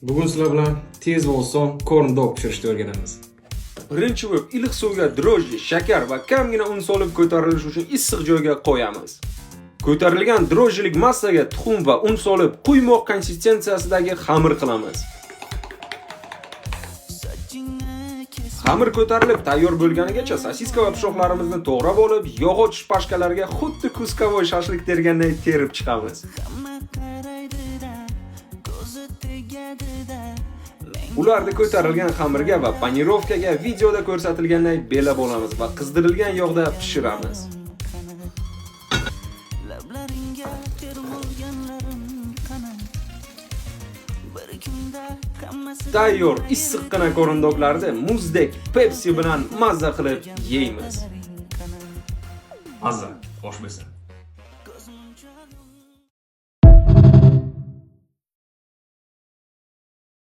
Bugun sizlar bilan tez va oson corn dog pishirishni o'rganamiz. Birinchi bo'lib iliq suvga dro'jji, shakar va kamgina un solib ko'tarilish uchun issiq joyga qo'yamiz. Ko'tarilgan dro'jjilik massaga tuxum va un solib quymoq konsistensiyasidagi xamir qilamiz. Xamir ko'tarilib tayyor bo'lganigacha sosiska va pishoqlarimizni to'g'rab olib, yog'och shpashkalarga xuddi kuskovoy shashlik terganday terib chiqamiz. Ularni ko'tarilgan xamirga va panirovkaga videoda ko'rsatilganday belab olamiz va qizdirilgan yog'da pishiramiz. Tayyor issiqqina corn doglarni muzdek Pepsi bilan mazza qilib yeymiz. Mazza, xo'sh bo'lsin.